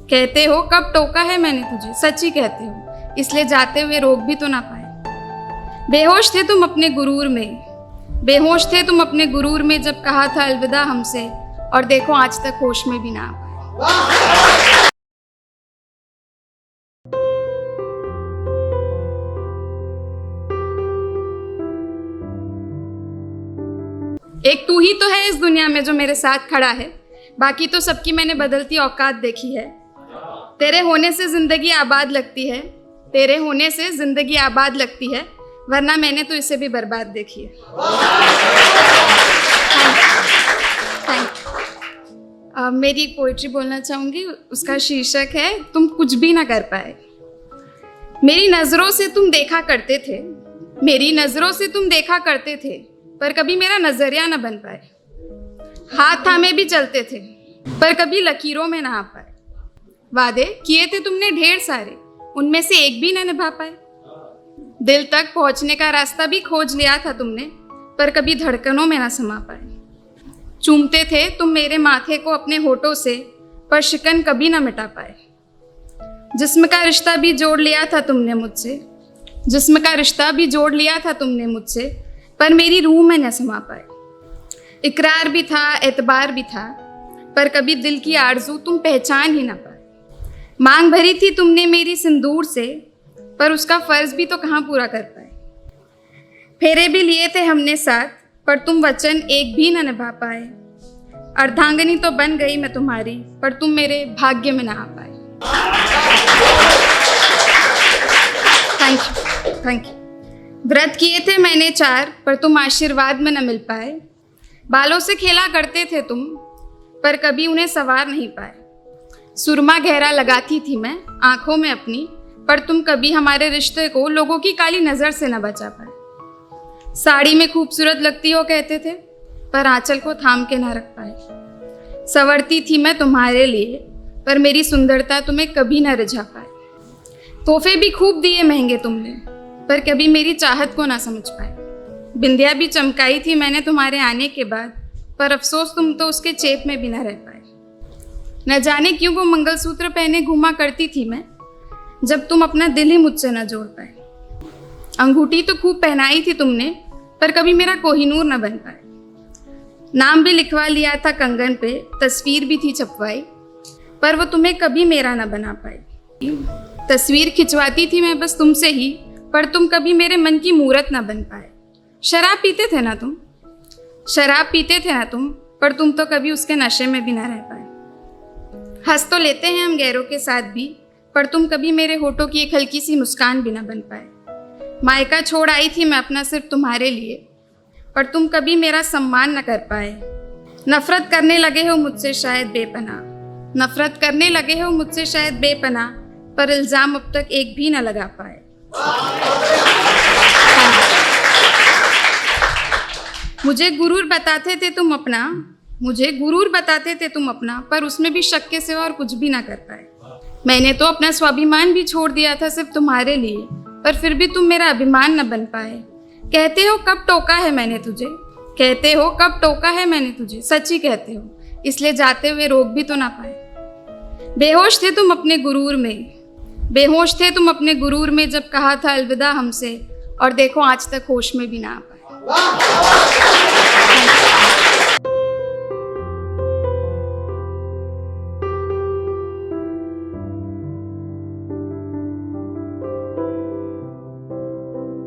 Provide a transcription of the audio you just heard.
कहते हो कब टोका है मैंने तुझे, सच ही कहते हो, इसलिए जाते हुए रोक भी तो ना पाए। बेहोश थे तुम अपने गुरूर में, बेहोश थे तुम अपने गुरूर में जब कहा था अलविदा हमसे, और देखो आज तक होश में भी ना आ पाए। एक तू ही तो है इस दुनिया में जो मेरे साथ खड़ा है, बाकी तो सबकी मैंने बदलती औकात देखी है। तेरे होने से जिंदगी आबाद लगती है, तेरे होने से जिंदगी आबाद लगती है, वरना मैंने तो इसे भी बर्बाद देखी है। मेरी एक पोइट्री बोलना चाहूँगी, उसका शीर्षक है तुम कुछ भी ना कर पाए। मेरी नज़रों से तुम देखा करते थे, मेरी नज़रों से तुम देखा करते थे, पर कभी मेरा नजरिया न बन पाए। हाथ थामे भी चलते थे, पर कभी लकीरों में ना आ पाए। वादे किए थे तुमने ढेर सारे, उनमें से एक भी न निभा पाए। दिल तक पहुंचने का रास्ता भी खोज लिया था तुमने, पर कभी धड़कनों में ना समा पाए। चूमते थे तुम मेरे माथे को अपने होठों से, पर शिकन कभी ना मिटा पाए। जिस्म का रिश्ता भी जोड़ लिया था तुमने मुझसे, जिस्म का रिश्ता भी जोड़ लिया था तुमने मुझसे, पर मेरी रूह में न समा पाए। इकरार भी था, एतबार भी था, पर कभी दिल की आरज़ू तुम पहचान ही ना पाए। मांग भरी थी तुमने मेरी सिंदूर से, पर उसका फ़र्ज़ भी तो कहाँ पूरा कर पाए। फेरे भी लिए थे हमने साथ, पर तुम वचन एक भी न निभा पाए। अर्धांगिनी तो बन गई मैं तुम्हारी, पर तुम मेरे भाग्य में ना आ पाए। Thank you. व्रत किए थे मैंने 4, पर तुम आशीर्वाद में न मिल पाए। बालों से खेला करते थे तुम, पर कभी उन्हें संवार नहीं पाए। सुरमा गहरा लगाती थी मैं आंखों में अपनी, पर तुम कभी हमारे रिश्ते को लोगों की काली नज़र से न बचा पाए। साड़ी में खूबसूरत लगती हो कहते थे, पर आंचल को थाम के ना रख पाए। संवरती थी मैं तुम्हारे लिए, पर मेरी सुंदरता तुम्हें कभी न रिझा पाए। तोहफे भी खूब दिए महंगे तुमने, पर कभी मेरी चाहत को ना समझ पाए। बिंदिया भी चमकाई थी मैंने तुम्हारे आने के बाद, पर अफसोस तुम तो उसके चेप में भी ना रह पाए। न जाने क्यों वो मंगलसूत्र पहने घूमा करती थी मैं, जब तुम अपना दिल ही मुझसे न जोड़ पाए। अंगूठी तो खूब पहनाई थी तुमने, पर कभी मेरा कोहिनूर न बन पाए। नाम भी लिखवा लिया था कंगन पे, तस्वीर भी थी छपवाई, पर वो तुम्हें कभी मेरा न बना पाई। तस्वीर खिंचवाती थी मैं बस तुमसे ही, पर तुम कभी मेरे मन की मूरत ना बन पाए। शराब पीते थे ना तुम, शराब पीते थे ना तुम, पर तुम तो कभी उसके नशे में भी ना रह पाए। हंस तो लेते हैं हम गैरों के साथ भी, पर तुम कभी मेरे होठों की एक हल्की सी मुस्कान भी ना बन पाए। मायका छोड़ आई थी मैं अपना सिर्फ तुम्हारे लिए, पर तुम कभी मेरा सम्मान न कर पाए। नफरत करने लगे हो मुझसे शायद बेपनाह, नफरत करने लगे हो मुझसे शायद बेपनाह, पर इल्ज़ाम अब तक एक भी न लगा पाए। मुझे गुरूर बताते थे तुम अपना, मुझे गुरूर बताते थे तुम अपना, पर उसमें भी शक के सिवा और कुछ भी ना कर पाए। मैंने तो अपना स्वाभिमान भी छोड़ दिया था सिर्फ तुम्हारे लिए, पर फिर भी तुम मेरा अभिमान न बन पाए। कहते हो कब टोका है मैंने तुझे, कहते हो कब टोका है मैंने तुझे, सच ही कहते हो, इसलिए जाते हुए रोक भी तो ना पाए। बेहोश थे तुम अपने गुरूर में, बेहोश थे तुम अपने गुरूर में जब कहा था अलविदा हमसे, और देखो आज तक होश में भी ना आ पाए।